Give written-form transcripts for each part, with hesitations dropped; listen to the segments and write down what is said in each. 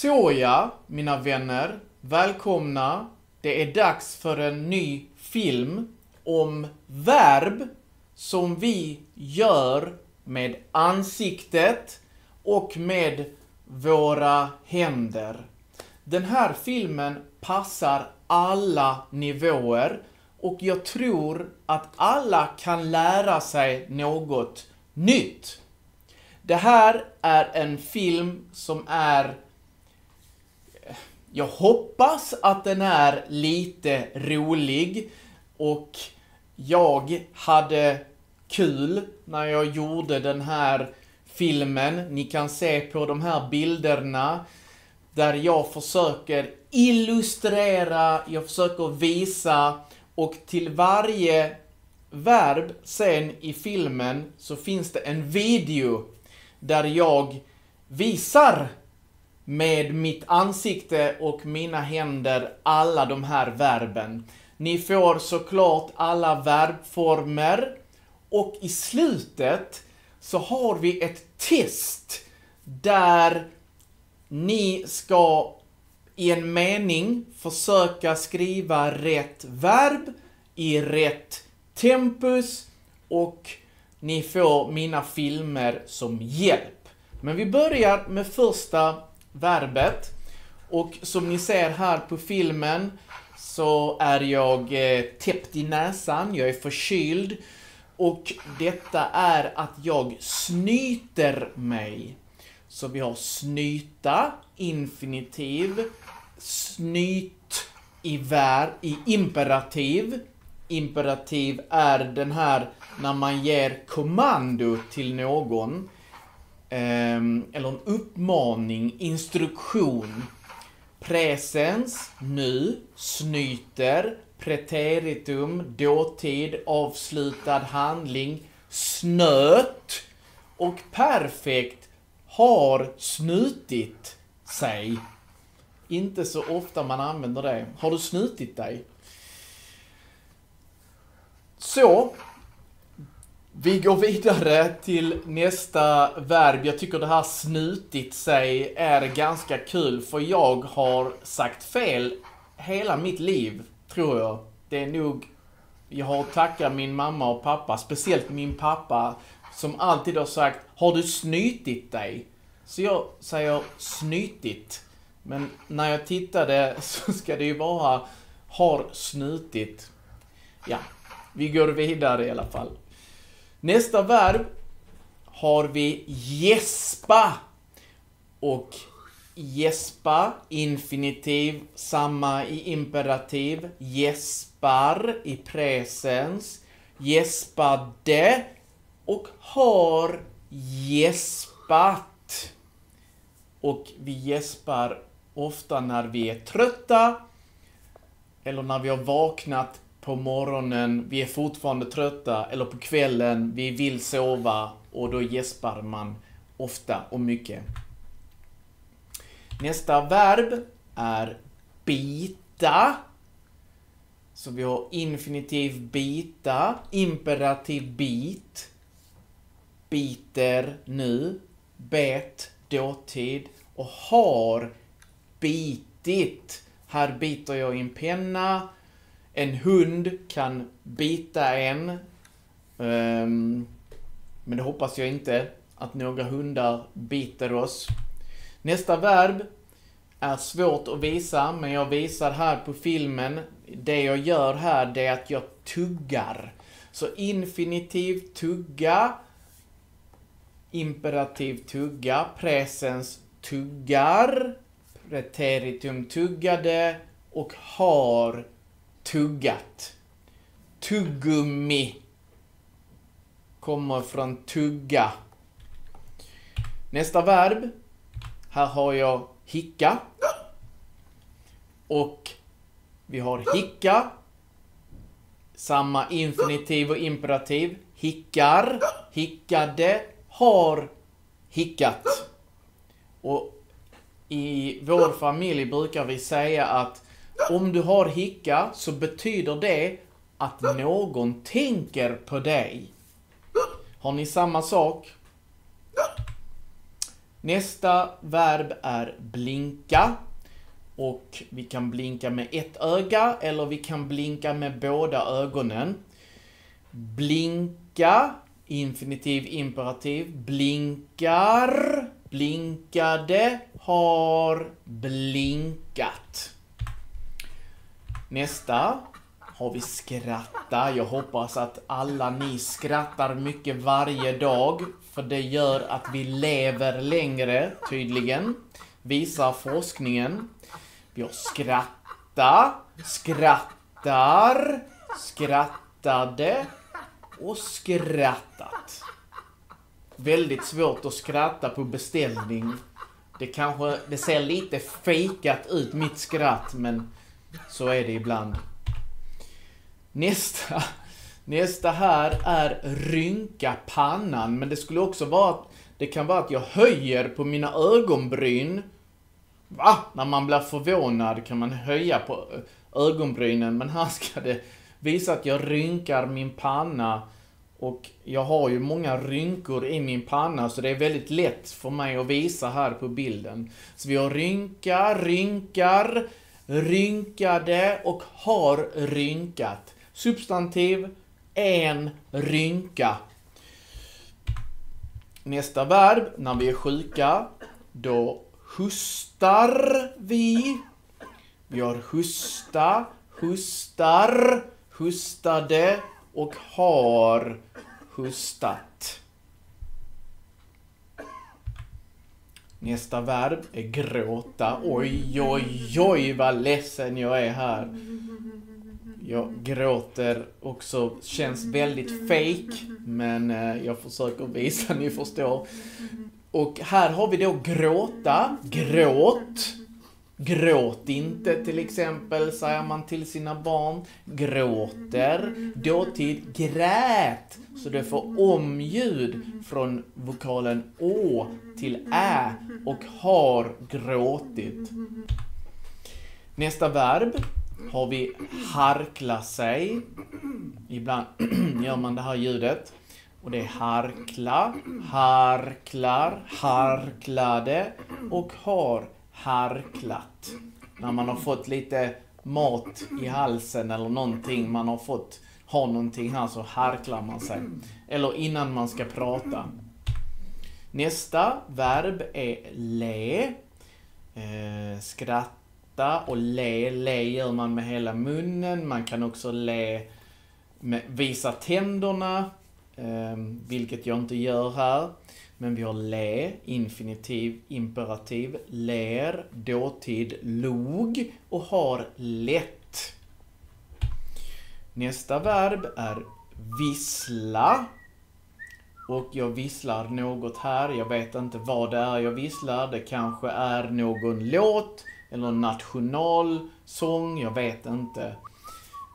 Såja, mina vänner, välkomna. Det är dags för en ny film om verb som vi gör med ansiktet och med våra händer. Den här filmen passar alla nivåer och jag tror att alla kan lära sig något nytt. Det här är en film som är... Jag hoppas att den är lite rolig och jag hade kul när jag gjorde den här filmen. Ni kan se på de här bilderna där jag försöker illustrera, jag försöker visa, och till varje verb sen i filmen så finns det en video där jag visar med mitt ansikte och mina händer alla de här verben. Ni får såklart alla verbformer och i slutet så har vi ett test där ni ska i en mening försöka skriva rätt verb i rätt tempus och ni får mina filmer som hjälp. Men vi börjar med första verbet och som ni ser här på filmen så är jag täppt i näsan, jag är förkyld och detta är att jag snyter mig. Så vi har snyta, infinitiv, snyt i imperativ. Imperativ är den här när man ger kommando till någon. Eller en uppmaning, instruktion. Presens, nu, snyter, preteritum, dåtid, avslutad handling, snöt och perfekt, har snutit sig. Inte så ofta man använder det. Har du snutit dig? Så, vi går vidare till nästa verb. Jag tycker det här snutit sig är ganska kul för jag har sagt fel hela mitt liv, tror jag. Det är nog, jag har tackat min mamma och pappa, speciellt min pappa som alltid har sagt, har du snytit dig? Så jag säger snytit. Men när jag tittade så ska det ju vara har snutit. Ja, vi går vidare i alla fall. Nästa verb har vi gäspa. Och gäspa, infinitiv, samma i imperativ. Gäspar i presens. Gäspade och har gäspat. Och vi gäspar ofta när vi är trötta eller när vi har vaknat på morgonen, vi är fortfarande trötta, eller på kvällen, vi vill sova och då gäspar man ofta och mycket. Nästa verb är bita. Så vi har infinitiv bita, imperativ bit, biter nu, bet dåtid och har bitit. Här biter jag i en penna. En hund kan bita en. Men det hoppas jag inte att några hundar biter oss. Nästa verb är svårt att visa, men jag visar här på filmen. Det jag gör här det är att jag tuggar. Så infinitiv tugga, imperativ tugga, presens tuggar, preteritum tuggade och har tuggat. Tuggummi kommer från tugga. Nästa verb. Här har jag hicka. Och vi har hicka. Samma infinitiv och imperativ. Hickar, hickade, har hickat. Och i vår familj brukar vi säga att om du har hicka så betyder det att någon tänker på dig. Har ni samma sak? Nästa verb är blinka. Och vi kan blinka med ett öga eller vi kan blinka med båda ögonen. Blinka, infinitiv, imperativ. Blinkar, blinkade, har blinkat. Nästa har vi skratta. Jag hoppas att alla ni skrattar mycket varje dag. För det gör att vi lever längre, tydligen. Visar forskningen. Vi har skratta, skrattar, skrattade och skrattat. Väldigt svårt att skratta på beställning. Det ser lite fejkat ut, mitt skratt, men så är det ibland. Nästa här är rynka pannan, men det skulle också vara det kan vara att jag höjer på mina ögonbryn. Va? När man blir förvånad kan man höja på ögonbrynen, men här ska det visa att jag rynkar min panna. Och jag har ju många rynkor i min panna, så det är väldigt lätt för mig att visa här på bilden. Så vi har rynka, rynkar, rynkade och har rynkat. Substantiv, en rynka. Nästa verb, när vi är sjuka, då hostar vi. Vi har hosta, hostar, hostade och har hostat. Nästa verb är gråta. Oj, oj, oj vad ledsen jag är här. Jag gråter också, känns väldigt fake, men jag försöker visa, ni förstår. Och här har vi då gråta, gråt. Gråt inte till exempel, säger man till sina barn. Gråter, dåtid grät. Så det får omljud från vokalen å till ä och har gråtit. Nästa verb har vi harkla sig. Ibland gör man det här ljudet. Och det är harkla, harklar, harklade och har harklat. När man har fått lite mat i halsen eller någonting, man har någonting här, så harklar man sig. Eller innan man ska prata. Nästa verb är le. Skratta och le. Le gör man med hela munnen. Man kan också visa tänderna. Vilket jag inte gör här. Men vi har le, infinitiv, imperativ, ler, dåtid, log och har lätt. Nästa verb är vissla. Och jag visslar något här. Jag vet inte vad det är jag visslar. Det kanske är någon låt eller nationalsång. Jag vet inte.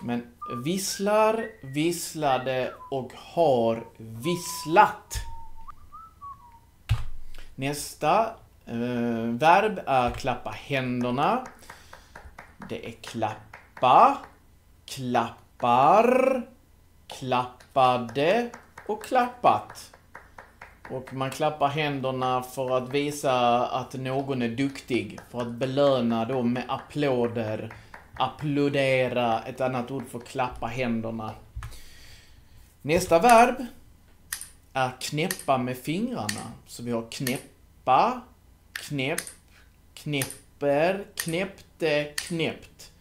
Men visslar, visslade och har visslat. Nästa verb är klappa händerna. Det är klappa, klappar, klappade och klappat. Och man klappar händerna för att visa att någon är duktig. För att belöna då med applåder. Applådera, ett annat ord för klappa händerna. Nästa verb är knäppa med fingrarna. Så vi har knäppa, knäpp, knäpper, knäppte, knäppt.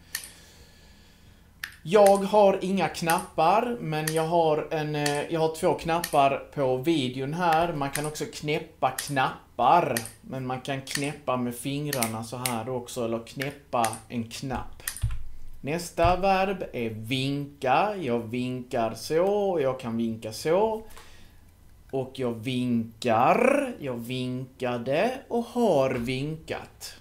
Jag har inga knappar, men jag har 2 knappar på videon här. Man kan också knäppa knappar, men man kan knäppa med fingrarna så här också, eller knäppa en knapp. Nästa verb är vinka. Jag vinkar så, jag kan vinka så. Och jag vinkar, jag vinkade och har vinkat.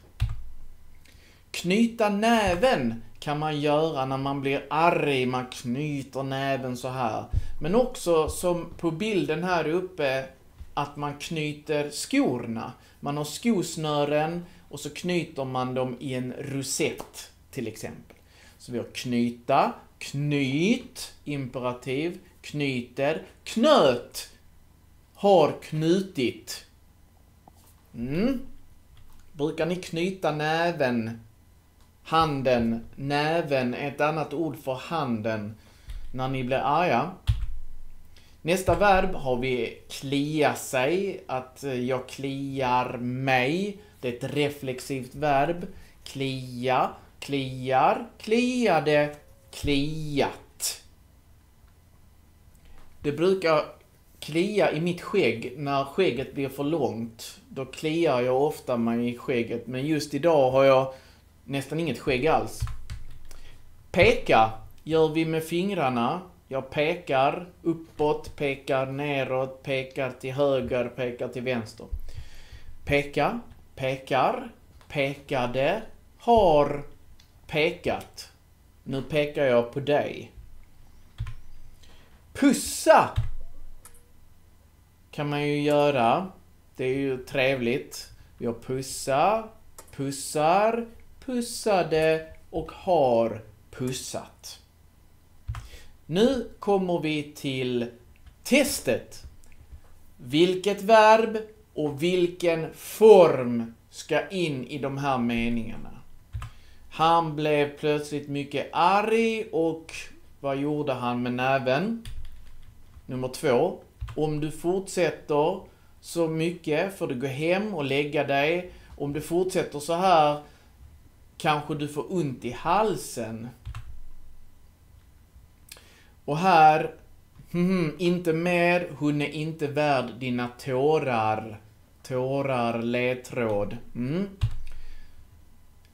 Knyta näven kan man göra när man blir arg. Man knyter näven så här. Men också som på bilden här uppe, att man knyter skorna. Man har skosnören och så knyter man dem i en rosett till exempel. Så vi har knyta, knyt, imperativ, knyter, knöt, har knutit. Brukar ni knyta näven? Handen. Näven är ett annat ord för handen när ni blir arga. Nästa verb har vi klia sig. Att jag kliar mig. Det är ett reflexivt verb. Klia, kliar, kliade, kliat. Det brukar klia i mitt skägg när skägget blir för långt. Då kliar jag ofta mig i skägget. Men just idag har jag nästan inget skägg alls. Peka gör vi med fingrarna. Jag pekar uppåt, pekar neråt, pekar till höger, pekar till vänster. Peka, pekar, pekade, har pekat. Nu pekar jag på dig. Pussa kan man ju göra. Det är ju trevligt. Vi har pussa, pussar, pussade och har pussat. Nu kommer vi till testet. Vilket verb och vilken form ska in i de här meningarna? Han blev plötsligt mycket arg och vad gjorde han med näven? Nummer 2. Om du fortsätter så mycket får du gå hem och lägga dig. Om du fortsätter så här kanske du får ont i halsen. Och här, inte mer, hon är inte värd dina tårar. Tårar, ledtråd.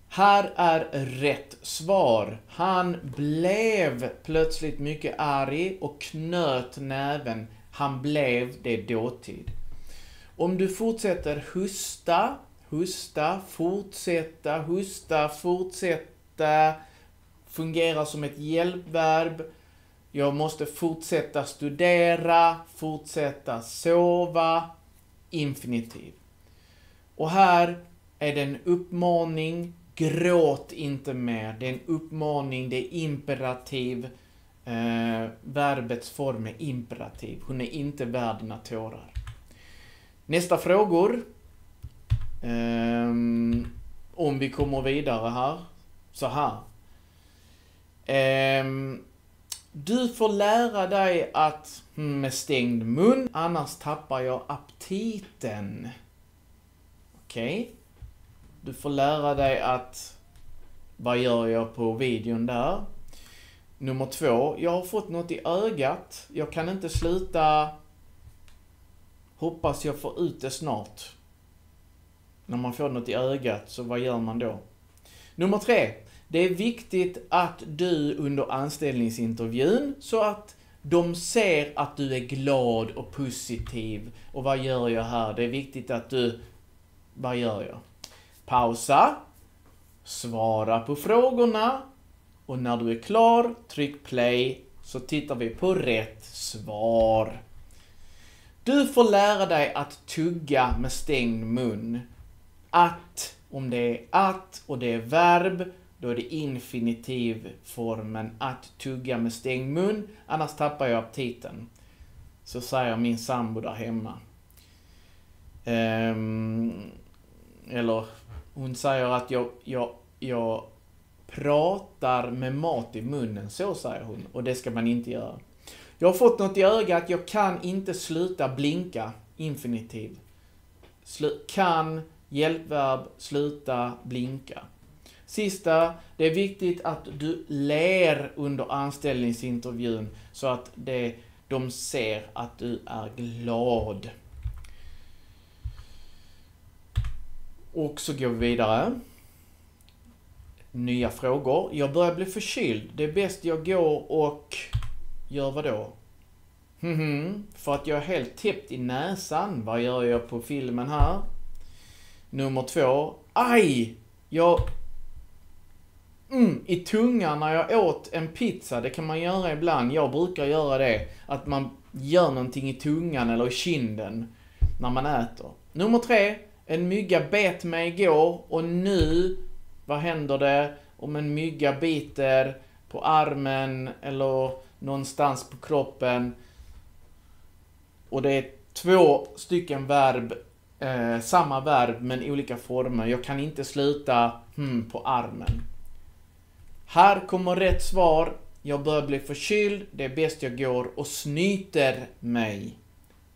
Här är rätt svar. Han blev plötsligt mycket arg och knöt näven. Han blev det dåtid. Om du fortsätter husta, husta, fortsätta, husta, fortsätta, fungerar som ett hjälpverb. Jag måste fortsätta studera, fortsätta sova, infinitiv. Och här är det en uppmaning, gråt inte mer. Det är en uppmaning, det är imperativ. Verbets form är imperativ. Hon är inte värd dina tårar. Nästa frågor. Om vi kommer vidare här. Så här. Du får lära dig att med stängd mun, annars tappar jag aptiten. Okej. Du får lära dig att, vad gör jag på videon där? Nummer 2, jag har fått något i ögat. Jag kan inte sluta. Hoppas jag får ut det snart. När man får något i ögat, så vad gör man då? Nummer 3, det är viktigt att du under anställningsintervjun, så att de ser att du är glad och positiv. Och vad gör jag här? Det är viktigt att du, vad gör jag? Pausa, svara på frågorna och när du är klar, tryck play så tittar vi på rätt svar. Du får lära dig att tugga med stängd mun. Att, om det är att och det är verb, då är det infinitivformen att tugga med stängd mun, annars tappar jag aptiten. Så säger min sambo där hemma. Eller hon säger att jag pratar med mat i munnen, så säger hon. Och det ska man inte göra. Jag har fått något i ögat, jag kan inte sluta blinka, infinitiv. Kan, hjälpverb, sluta blinka. Sista, det är viktigt att du ler under anställningsintervjun så att de ser att du är glad. Och så går vi vidare. Nya frågor. Jag börjar bli förkyld. Det är bäst jag går och gör vad då? För att jag är helt täppt i näsan. Vad gör jag på filmen här? Nummer 2. Aj! I tungan när jag åt en pizza. Det kan man göra ibland. Jag brukar göra det. Att man gör någonting i tungan eller i kinden när man äter. Nummer 3. En mygga bet mig igår och nu, vad händer det om en mygga biter på armen eller någonstans på kroppen? Och det är 2 stycken verb samma verb men olika former. Jag kan inte sluta på armen. Här kommer rätt svar. Jag börjar bli förkyld. Det är bäst jag går och snyter mig.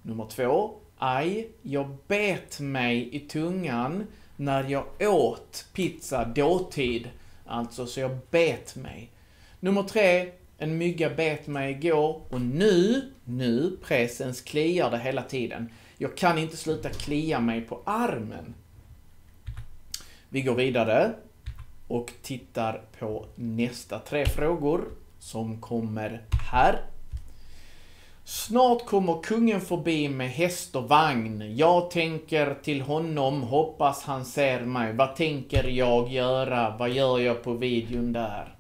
Nummer 2. Aj, jag bet mig i tungan när jag åt pizza dåtid. Alltså, så jag bet mig. Nummer 3. En mygga bet mig igår. Och nu, presens kliar det hela tiden. Jag kan inte sluta klia mig på armen. Vi går vidare och tittar på nästa 3 frågor som kommer här. Snart kommer kungen förbi med häst och vagn. Jag tänker till honom, hoppas han ser mig. Vad tänker jag göra? Vad gör jag på videon där?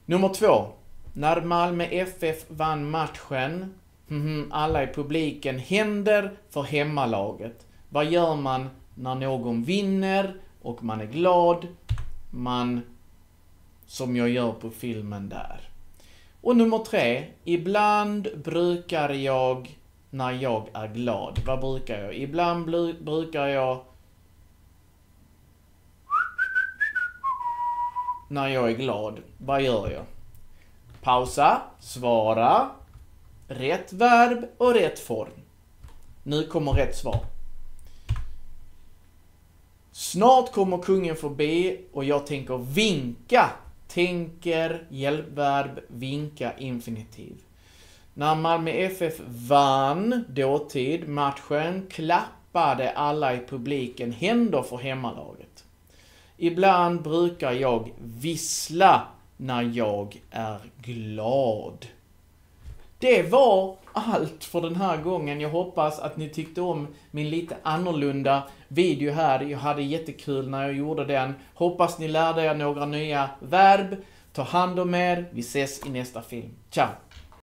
Nummer 2. När Malmö FF vann matchen, alla i publiken händer för hemmalaget. Vad gör man när någon vinner och man är glad? Som jag gör på filmen där. Och nummer 3. Ibland brukar jag när jag är glad. Vad brukar jag? Ibland brukar jag när jag är glad. Vad gör jag? Pausa, svara, rätt verb och rätt form. Nu kommer rätt svar. Snart kommer kungen förbi och jag tänker vinka. Tänker, hjälpverb, vinka, infinitiv. När Malmö FF vann dåtid matchen klappade alla i publiken händer för hemmalaget. Ibland brukar jag vissla när jag är glad. Det var allt för den här gången. Jag hoppas att ni tyckte om min lite annorlunda video här. Jag hade jättekul när jag gjorde den. Hoppas ni lärde er några nya verb. Ta hand om er. Vi ses i nästa film. Ciao!